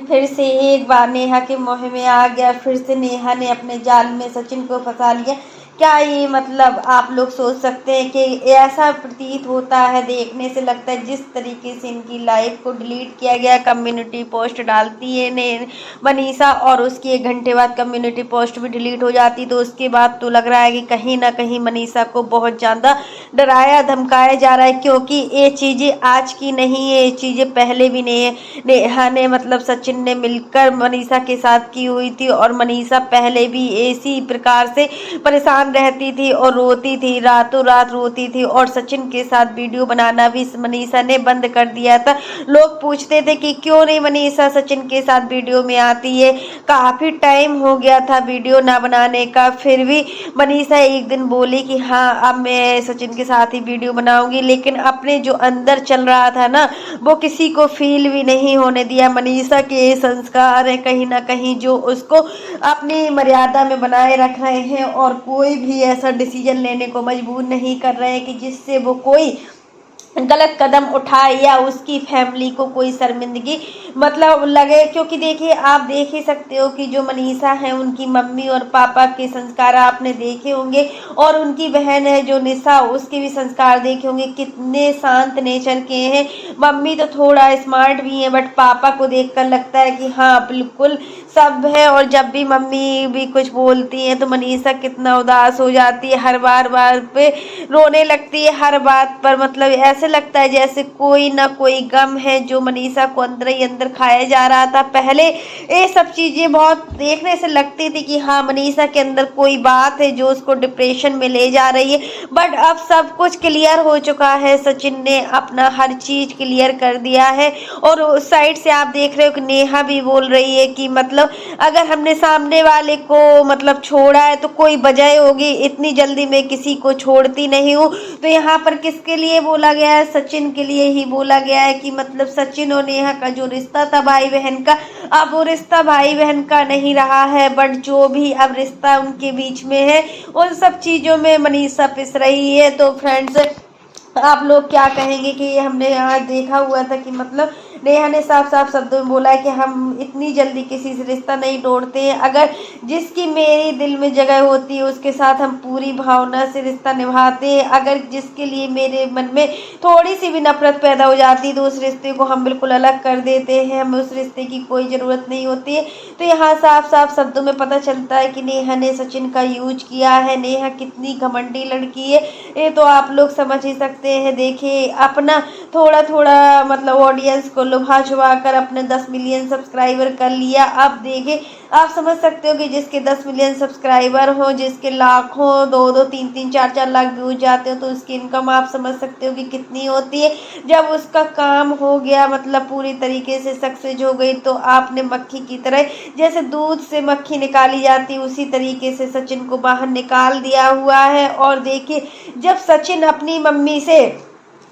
फिर से एक बार नेहा के मोह में आ गया। फिर से नेहा ने अपने जाल में सचिन को फंसा लिया। क्या ये मतलब आप लोग सोच सकते हैं कि ऐसा प्रतीत होता है, देखने से लगता है जिस तरीके से इनकी लाइफ को डिलीट किया गया। कम्युनिटी पोस्ट डालती है ने मनीषा और उसकी 1 घंटे बाद कम्युनिटी पोस्ट भी डिलीट हो जाती। तो उसके बाद तो लग रहा है कि कहीं ना कहीं मनीषा को बहुत ज़्यादा डराया धमकाया जा रहा है, क्योंकि ये चीज़ें आज की नहीं है, ये चीज़ें पहले भी नहीं है। नेहा ने मतलब सचिन ने मिलकर मनीषा के साथ की हुई थी, और मनीषा पहले भी इसी प्रकार से परेशान रहती थी और रोती थी, रातों रात रोती थी। और सचिन के साथ वीडियो बनाना भी मनीषा ने बंद कर दिया था। लोग पूछते थे कि क्यों नहीं मनीषा सचिन के साथ वीडियो में आती है। काफ़ी टाइम हो गया था वीडियो ना बनाने का, फिर भी मनीषा एक दिन बोली कि हाँ अब मैं सचिन के साथ ही वीडियो बनाऊंगी। लेकिन अपने जो अंदर चल रहा था ना, वो किसी को फील भी नहीं होने दिया। मनीषा के संस्कार है कहीं ना कहीं जो उसको अपनी मर्यादा में बनाए रख रहे हैं, और कोई भी ऐसा डिसीजन लेने को मजबूर नहीं कर रहे हैं कि जिससे वो कोई गलत कदम उठाए या उसकी फैमिली को कोई शर्मिंदगी मतलब लगे। क्योंकि देखिए आप देख ही सकते हो कि जो मनीषा है उनकी मम्मी और पापा के संस्कार आपने देखे होंगे, और उनकी बहन है जो निशा, उसके भी संस्कार देखे होंगे, कितने शांत नेचर के हैं। मम्मी तो थोड़ा स्मार्ट भी है, बट पापा को देखकर लगता है कि हाँ बिल्कुल सब है। और जब भी मम्मी भी कुछ बोलती हैं तो मनीषा कितना उदास हो जाती है, हर बार पे रोने लगती है हर बात पर। मतलब ऐसे लगता है जैसे कोई ना कोई गम है जो मनीषा को अंदर ही अंदर खाया जा रहा था। पहले ये सब चीजें बहुत देखने से लगती थी कि हाँ मनीषा के अंदर कोई बात है जो उसको डिप्रेशन में ले जा रही है, बट अब सब कुछ क्लियर हो चुका है। सचिन ने अपना हर चीज क्लियर कर दिया है। और उस साइड से आप देख रहे हो कि नेहा भी बोल रही है कि मतलब अगर हमने सामने वाले को मतलब छोड़ा है तो कोई वजह होगी, इतनी जल्दी मैं किसी को छोड़ती नहीं हूँ। तो यहाँ पर किसके लिए बोला गया है? सचिन के लिए ही बोला गया है कि मतलब सचिन और नेहा का जो रिश्ता था भाई बहन का, अब वो रिश्ता भाई बहन का नहीं रहा है, बट जो भी अब रिश्ता उनके बीच में है उन सब चीजों में मनीषा पिस रही है। तो फ्रेंड्स आप लोग क्या कहेंगे कि हमने यहाँ देखा हुआ था कि मतलब नेहा ने साफ साफ शब्दों में बोला है कि हम इतनी जल्दी किसी से रिश्ता नहीं तोड़ते हैं। अगर जिसकी मेरे दिल में जगह होती है उसके साथ हम पूरी भावना से रिश्ता निभाते हैं। अगर जिसके लिए मेरे मन में थोड़ी सी भी नफरत पैदा हो जाती है तो उस रिश्ते को हम बिल्कुल अलग कर देते हैं, हमें उस रिश्ते की कोई ज़रूरत नहीं होती है। तो यहाँ साफ साफ शब्दों में पता चलता है कि नेहा ने सचिन का यूज किया है। नेहा कितनी घमंडी लड़की है ये तो आप लोग समझ ही सकते हैं। देखिए अपना थोड़ा थोड़ा मतलब ऑडियंस को लुभा छुपा कर अपने 10 मिलियन सब्सक्राइबर कर लिया। अब देखिए आप समझ सकते हो कि जिसके 10 मिलियन सब्सक्राइबर हो, जिसके लाखों 2-2 3-3 4-4 लाख व्यूज जाते हो, तो उसकी इनकम आप समझ सकते हो कि कितनी होती है। जब उसका काम हो गया मतलब पूरी तरीके से सक्सेस हो गई, तो आपने मक्खी की तरह जैसे दूध से मक्खी निकाली जाती है उसी तरीके से सचिन को बाहर निकाल दिया हुआ है। और देखिए जब सचिन अपनी मम्मी से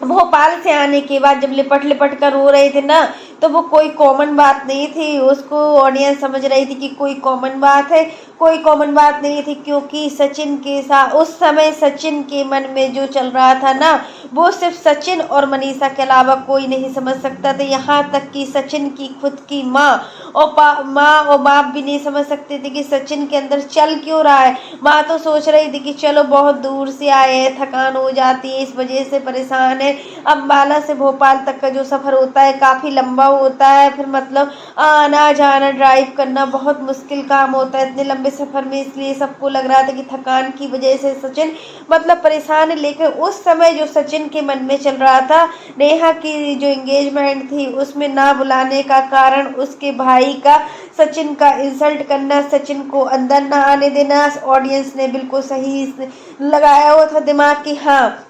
भोपाल से आने के बाद जब लिपट लिपट कर रो रहे थे ना, तो वो कोई कॉमन बात नहीं थी। उसको ऑडियंस समझ रही थी कि कोई कॉमन बात है, कोई कॉमन बात नहीं थी, क्योंकि सचिन के साथ उस समय सचिन के मन में जो चल रहा था ना, वो सिर्फ सचिन और मनीषा के अलावा कोई नहीं समझ सकता था। यहाँ तक कि सचिन की खुद की माँ और बाप भी नहीं समझ सकते थे कि सचिन के अंदर चल क्यों रहा है। माँ तो सोच रही थी कि चलो बहुत दूर से आए हैं, थकान हो जाती है, इस वजह से परेशान है। अम्बाला से भोपाल तक का जो सफ़र होता है काफ़ी लंबा होता है, फिर मतलब आना जाना ड्राइव करना बहुत मुश्किल काम होता है इतने लंबे सफ़र में। इसलिए सबको लग रहा था कि थकान की वजह से सचिन मतलब परेशान है। लेकिन उस समय जो सचिन के मन में चल रहा था, नेहा की जो एंगेजमेंट थी उसमें ना बुलाने का कारण उसके भाई का सचिन का इंसल्ट करना, सचिन को अंदर ना आने देना। ऑडियंस ने बिल्कुल सही लगाया हुआ था दिमाग की हाँ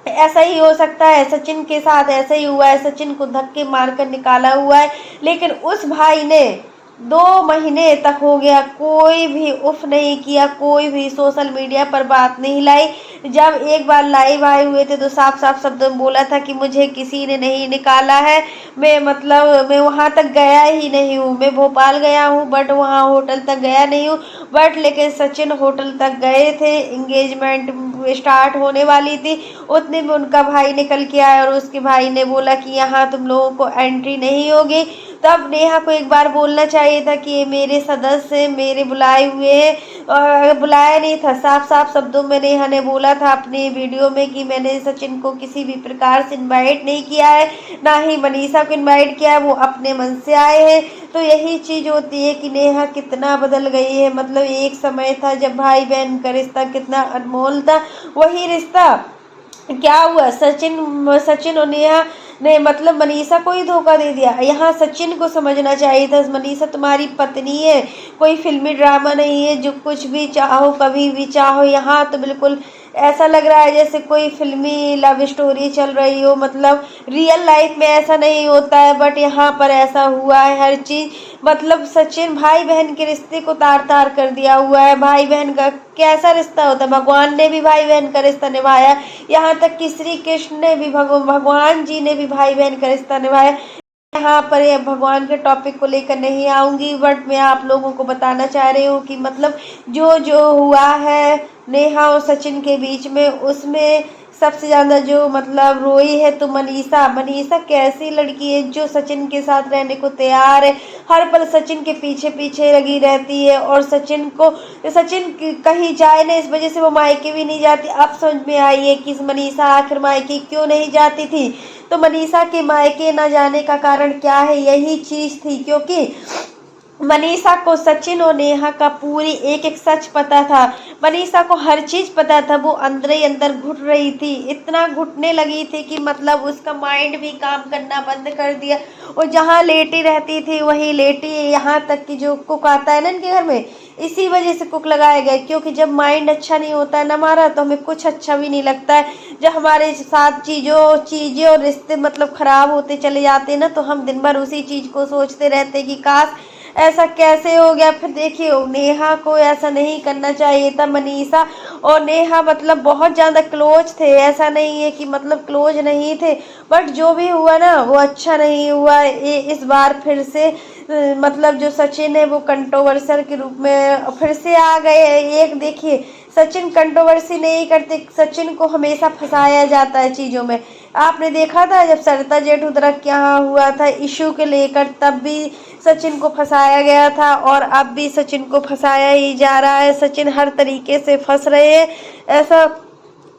ऐसा ही हो सकता है, सचिन के साथ ऐसा ही हुआ है, सचिन को धक्के मारकर निकाला हुआ है। लेकिन उस भाई ने 2 महीने तक हो गया कोई भी उफ नहीं किया, कोई भी सोशल मीडिया पर बात नहीं लाई। जब एक बार लाइव आए हुए थे तो साफ साफ शब्दों में बोला था कि मुझे किसी ने नहीं निकाला है, मैं मतलब मैं वहाँ तक गया ही नहीं हूँ। मैं भोपाल गया हूँ बट वहाँ होटल तक गया नहीं हूँ। बट लेकिन सचिन होटल तक गए थे, इंगेजमेंट स्टार्ट होने वाली थी, उतने में उनका भाई निकल के आया और उसके भाई ने बोला कि यहाँ तुम लोगों को एंट्री नहीं होगी। तब नेहा को एक बार बोलना चाहिए था कि ये मेरे सदस्य मेरे बुलाए हुए हैं। बुलाया नहीं था, साफ साफ शब्दों में नेहा ने बोला था अपने वीडियो में कि मैंने सचिन को किसी भी प्रकार से इनवाइट नहीं किया है, ना ही मनीषा को इनवाइट किया है, वो अपने मन से आए हैं। तो यही चीज होती है कि नेहा कितना बदल गई है। मतलब एक समय था जब भाई बहन का रिश्ता कितना अनमोल था, वही रिश्ता क्या हुआ, सचिन और नेहा ने मतलब मनीषा को ही धोखा दे दिया। यहाँ सचिन को समझना चाहिए था, मनीषा तुम्हारी पत्नी है, कोई फिल्मी ड्रामा नहीं है जो कुछ भी चाहो कभी भी चाहो। यहाँ तो बिल्कुल ऐसा लग रहा है जैसे कोई फिल्मी लव स्टोरी चल रही हो। मतलब रियल लाइफ में ऐसा नहीं होता है, बट यहाँ पर ऐसा हुआ है हर चीज। मतलब सचिन भाई बहन के रिश्ते को तार तार कर दिया हुआ है। भाई बहन का कैसा रिश्ता होता है, भगवान ने भी भाई बहन का रिश्ता निभाया, यहाँ तक कि श्री कृष्ण ने भी भगवान जी ने भी भाई बहन का रिश्ता निभाया। यहाँ पर ये भगवान के टॉपिक को लेकर नहीं आऊंगी, बट मैं आप लोगों को बताना चाह रही हूँ कि मतलब जो जो हुआ है नेहा और सचिन के बीच में, उसमें सबसे ज्यादा जो मतलब रोई है तो मनीषा कैसी लड़की है जो सचिन के साथ रहने को तैयार है, हर पल सचिन के पीछे पीछे लगी रहती है। और सचिन कहीं जाए ना, इस वजह से वो मायके भी नहीं जाती। अब समझ में आई है कि मनीषा आखिर मायके क्यों नहीं जाती थी। तो मनीषा के मायके न जाने का कारण क्या है, यही चीज थी, क्योंकि मनीषा को सचिन और नेहा का पूरी एक एक सच पता था। मनीषा को हर चीज पता था, वो अंदर ही अंदर घुट रही थी, इतना घुटने लगी थी कि मतलब उसका माइंड भी काम करना बंद कर दिया। और जहाँ लेटी रहती थी वहीं लेटी, यहाँ तक कि जो कुक आता है ना इनके घर में, इसी वजह से कुक लगाए गए, क्योंकि जब माइंड अच्छा नहीं होता है ना हमारा, तो हमें कुछ अच्छा भी नहीं लगता है। जब हमारे साथ चीजें और रिश्ते मतलब खराब होते चले जाते हैं ना, तो हम दिन भर उसी चीज को सोचते रहते हैं कि काश ऐसा कैसे हो गया। फिर देखिए नेहा को ऐसा नहीं करना चाहिए था। मनीषा और नेहा मतलब बहुत ज़्यादा क्लोज थे, ऐसा नहीं है कि मतलब क्लोज नहीं थे, बट जो भी हुआ ना वो अच्छा नहीं हुआ। इस बार फिर से मतलब जो सचिन है वो कंट्रोवर्सल के रूप में फिर से आ गए। एक देखिए सचिन कंट्रोवर्सी नहीं करते, सचिन को हमेशा फंसाया जाता है चीज़ों में। आपने देखा था जब सरिता जेठुद्रा के यहाँ हुआ था इशू के लेकर, तब भी सचिन को फंसाया गया था और अब भी सचिन को फंसाया ही जा रहा है। सचिन हर तरीके से फंस रहे हैं, ऐसा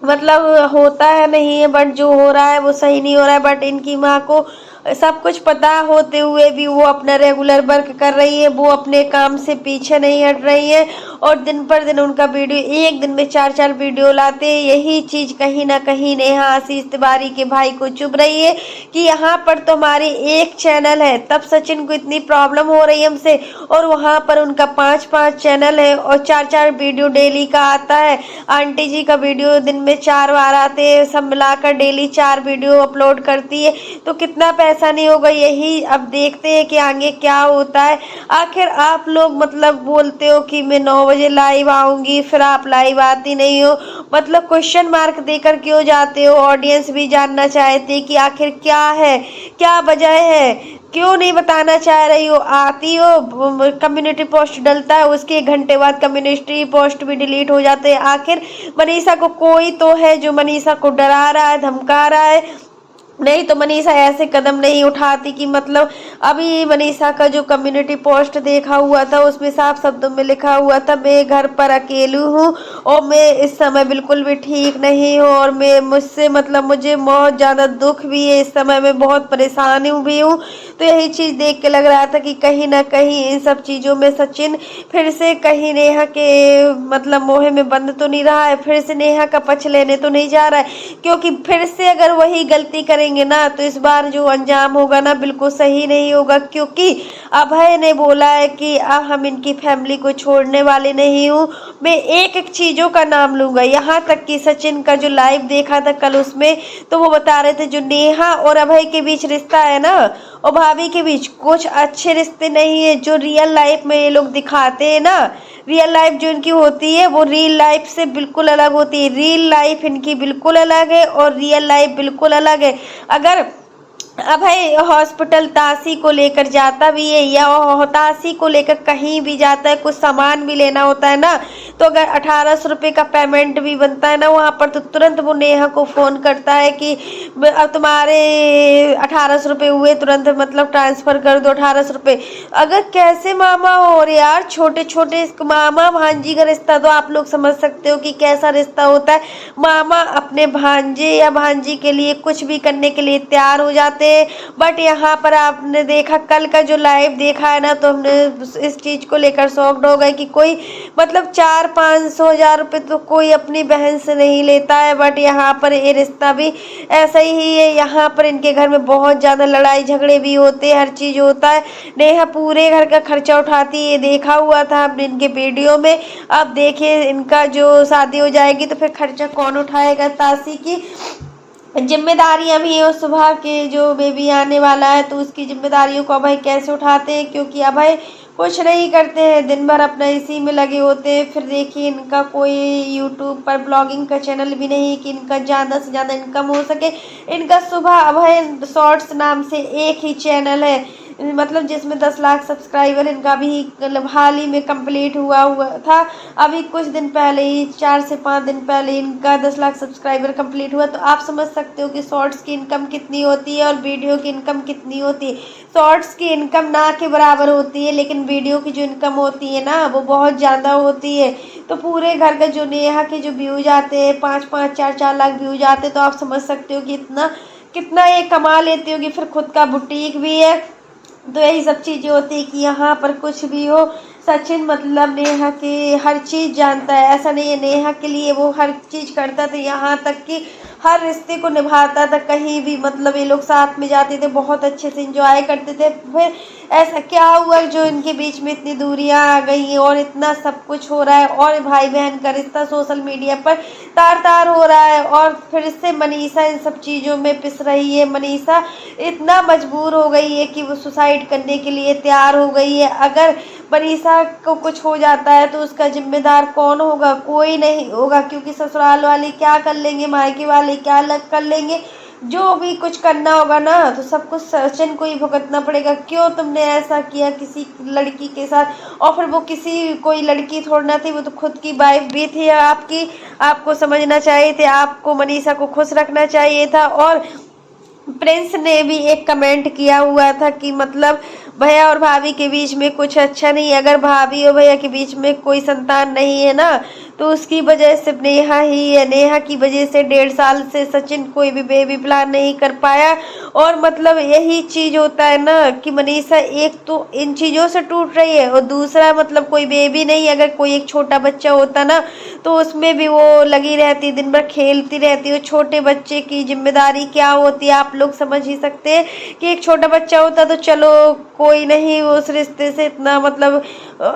मतलब होता है नहीं है, बट जो हो रहा है वो सही नहीं हो रहा है। बट इनकी माँ को सब कुछ पता होते हुए भी वो अपना रेगुलर वर्क कर रही है, वो अपने काम से पीछे नहीं हट रही है। और दिन पर दिन उनका वीडियो, एक दिन में 4-4 वीडियो लाते हैं। यही चीज कहीं ना कहीं नेहा आशीष तिवारी के भाई को चुभ रही है कि यहाँ पर तो हमारे एक चैनल है, तब सचिन को इतनी प्रॉब्लम हो रही है हमसे, और वहाँ पर उनका 5-5 चैनल है और 4-4 वीडियो डेली का आता है। आंटी जी का वीडियो दिन में 4 बार आते हैं, सब मिलाकर डेली 4 वीडियो अपलोड करती है, तो कितना पैसा नहीं होगा। यही अब देखते हैं कि आगे क्या होता है। आखिर आप लोग मतलब बोलते हो कि मैं 9 बजे लाइव आऊंगी, फिर आप लाइव आती नहीं हो, मतलब क्वेश्चन मार्क देकर क्यों जाते हो। ऑडियंस भी जानना चाहते कि आखिर क्या है, क्या वजह है, क्यों नहीं बताना चाह रही हो। आती हो, कम्युनिटी पोस्ट डलता है, उसके 1 घंटे बाद कम्युनिटी पोस्ट भी डिलीट हो जाते हैं। आखिर मनीषा को कोई तो है जो मनीषा को डरा रहा है, धमका रहा है, नहीं तो मनीषा ऐसे कदम नहीं उठाती कि मतलब अभी मनीषा का जो कम्युनिटी पोस्ट देखा हुआ था उसमें साफ शब्दों में लिखा हुआ था, मैं घर पर अकेली हूँ और मैं इस समय बिल्कुल भी ठीक नहीं हूँ, और मैं मुझसे मतलब मुझे बहुत ज़्यादा दुख भी है, इस समय मैं बहुत परेशान भी हूँ। तो यही चीज़ देख के लग रहा था कि कहीं ना कहीं इन सब चीज़ों में सचिन फिर से कहीं नेहा के मतलब मोह में बंद तो नहीं रहा है, फिर से नेहा का पक्ष लेने तो नहीं जा रहा है। क्योंकि फिर से अगर वही गलती करेंगे ना तो इस बार जो अंजाम होगा ना बिल्कुल सही नहीं होगा। क्योंकि अभय ने बोला है कि अब हम इनकी फैमिली को छोड़ने वाले नहीं हूँ, मैं एक एक चीज़ों का नाम लूंगा। यहाँ तक कि सचिन का जो लाइव देखा था कल, उसमें तो वो बता रहे थे जो नेहा और अभय के बीच रिश्ता है ना और भाभी के बीच, कुछ अच्छे रिश्ते नहीं है जो रियल लाइफ में ये लोग दिखाते हैं ना। रियल लाइफ जो इनकी होती है वो रियल लाइफ से बिल्कुल अलग होती है। रियल लाइफ इनकी बिल्कुल अलग है और रियल लाइफ बिल्कुल अलग है। अगर अभय हॉस्पिटल तासी को लेकर जाता भी है, या तासी को लेकर कहीं भी जाता है, कुछ सामान भी लेना होता है ना, तो अगर 1800 रुपये का पेमेंट भी बनता है ना वहाँ पर, तो तुरंत वो नेहा को फ़ोन करता है कि अब तुम्हारे 1800 रुपये हुए, तुरंत मतलब ट्रांसफ़र कर दो 1800 रुपये। अगर कैसे मामा हो रहे यार, छोटे छोटे मामा भांजी का रिश्ता तो आप लोग समझ सकते हो कि कैसा रिश्ता होता है। मामा अपने भांजे या भांजी के लिए कुछ भी करने के लिए तैयार हो जाते हैं। बट यहाँ पर आपने देखा कल का जो लाइव देखा है ना, तो हमने इस चीज़ को लेकर शॉक्ड हो गए कि कोई मतलब 400-500 रुपये तो कोई अपनी बहन से नहीं लेता है। बट यहाँ पर ये रिश्ता भी ऐसा ही है। यहाँ पर इनके घर में बहुत ज़्यादा लड़ाई झगड़े भी होते हैं, हर चीज़ होता है। नेहा पूरे घर का खर्चा उठाती है, ये देखा हुआ था हमने इनके वीडियो में। अब देखिए इनका जो शादी हो जाएगी तो फिर खर्चा कौन उठाएगा। तासी की जिम्मेदारियां भी है, और सुबह के जो बेबी आने वाला है तो उसकी जिम्मेदारियों को अभय कैसे उठाते हैं, क्योंकि अभय कुछ नहीं करते हैं, दिन भर अपना इसी में लगे होते हैं। फिर देखिए इनका कोई यूट्यूब पर ब्लॉगिंग का चैनल भी नहीं कि इनका ज़्यादा से ज़्यादा इनकम हो सके। इनका सुबह अभय शॉर्ट्स नाम से एक ही चैनल है, मतलब जिसमें 10 लाख सब्सक्राइबर इनका भी मतलब हाल ही में कंप्लीट हुआ था। अभी कुछ दिन पहले ही 4 से 5 दिन पहले इनका 10 लाख सब्सक्राइबर कंप्लीट हुआ। तो आप समझ सकते हो कि शॉर्ट्स की इनकम कितनी होती है और वीडियो की इनकम कितनी होती है। शॉर्ट्स की इनकम ना के बराबर होती है, लेकिन वीडियो की जो इनकम होती है ना वो बहुत ज़्यादा होती है। तो पूरे घर का जो नेहा के जो व्यूज आते हैं 5-5 4-4 लाख व्यूज आते हैं, तो आप समझ सकते हो कि इतना कितना ये कमा लेती होगी। फिर खुद का बुटीक भी है। तो यही सब चीज़ें होती है कि यहाँ पर कुछ भी हो, सचिन मतलब नेहा की हर चीज़ जानता है। ऐसा नहीं है, नेहा के लिए वो हर चीज़ करता था, यहाँ तक कि हर रिश्ते को निभाता था। कहीं भी मतलब ये लोग साथ में जाते थे, बहुत अच्छे से एंजॉय करते थे। फिर ऐसा क्या हुआ जो इनके बीच में इतनी दूरियां आ गई हैं और इतना सब कुछ हो रहा है, और भाई बहन का रिश्ता सोशल मीडिया पर तार तार हो रहा है। और फिर से मनीषा इन सब चीज़ों में पिस रही है। मनीषा इतना मजबूर हो गई है कि वो सुसाइड करने के लिए तैयार हो गई है। अगर मनीषा को कुछ हो जाता है तो उसका जिम्मेदार कौन होगा? कोई नहीं होगा, क्योंकि ससुराल वाले क्या कर लेंगे, मायके वाले क्या अलग कर लेंगे। जो भी कुछ करना होगा ना तो सब कुछ सचिन को ही भुगतना पड़ेगा। क्यों तुमने ऐसा किया किसी लड़की के साथ? और फिर वो किसी कोई लड़की थोड़ी ना थी, वो तो खुद की वाइफ भी थी आपकी। आपको समझना चाहिए थे, आपको मनीषा को खुश रखना चाहिए था। और प्रिंस ने भी एक कमेंट किया हुआ था कि मतलब भैया और भाभी के बीच में कुछ अच्छा नहीं। अगर भाभी और भैया के बीच में कोई संतान नहीं है ना, तो उसकी वजह सिर्फ नेहा ही है। नेहा की वजह से 1.5 साल से सचिन कोई भी बेबी प्लान नहीं कर पाया। और मतलब यही चीज़ होता है ना कि मनीषा एक तो इन चीज़ों से टूट रही है, और दूसरा मतलब कोई बेबी नहीं। अगर कोई एक छोटा बच्चा होता ना तो उसमें भी वो लगी रहती, दिन भर खेलती रहती। वो छोटे बच्चे की जिम्मेदारी क्या होती है आप लोग समझ ही सकते हैं कि एक छोटा बच्चा होता तो चलो कोई नहीं, उस रिश्ते से इतना मतलब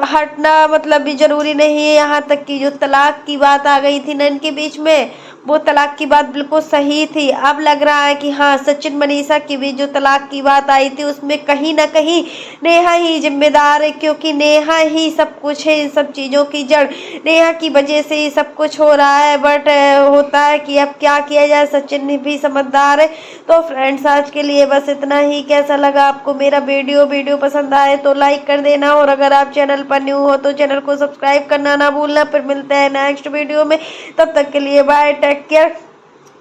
हटना मतलब भी जरूरी नहीं है। यहाँ तक कि जो तलाक की बात आ गई थी ना इनके बीच में, वो तलाक की बात बिल्कुल सही थी। अब लग रहा है कि हाँ, सचिन मनीषा के बीच जो तलाक की बात आई थी उसमें कहीं ना कहीं नेहा ही जिम्मेदार है, क्योंकि नेहा ही सब कुछ है, इन सब चीज़ों की जड़ नेहा की वजह से ही सब कुछ हो रहा है। बट होता है कि अब क्या किया जाए, सचिन भी समझदार है। तो फ्रेंड्स आज के लिए बस इतना ही। कैसा लगा आपको मेरा वीडियो पसंद आए तो लाइक कर देना, और अगर आप चैनल पर न्यू हो तो चैनल को सब्सक्राइब करना ना भूलना। फिर मिलते हैं नेक्स्ट वीडियो में, तब तक के लिए बाय, टेक केयर।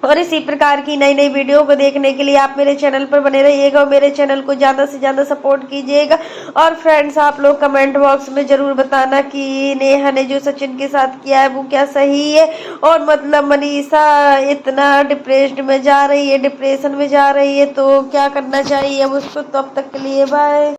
और इसी प्रकार की नई नई वीडियो को देखने के लिए आप मेरे चैनल पर बने रहिएगा और मेरे चैनल को ज़्यादा से ज़्यादा सपोर्ट कीजिएगा। और फ्रेंड्स आप लोग कमेंट बॉक्स में ज़रूर बताना कि नेहा ने जो सचिन के साथ किया है वो क्या सही है। और मतलब मनीषा इतना डिप्रेस्ड में जा रही है, डिप्रेशन में जा रही है, तो क्या करना चाहिए अब उसको। तो अब तक के लिए बाय।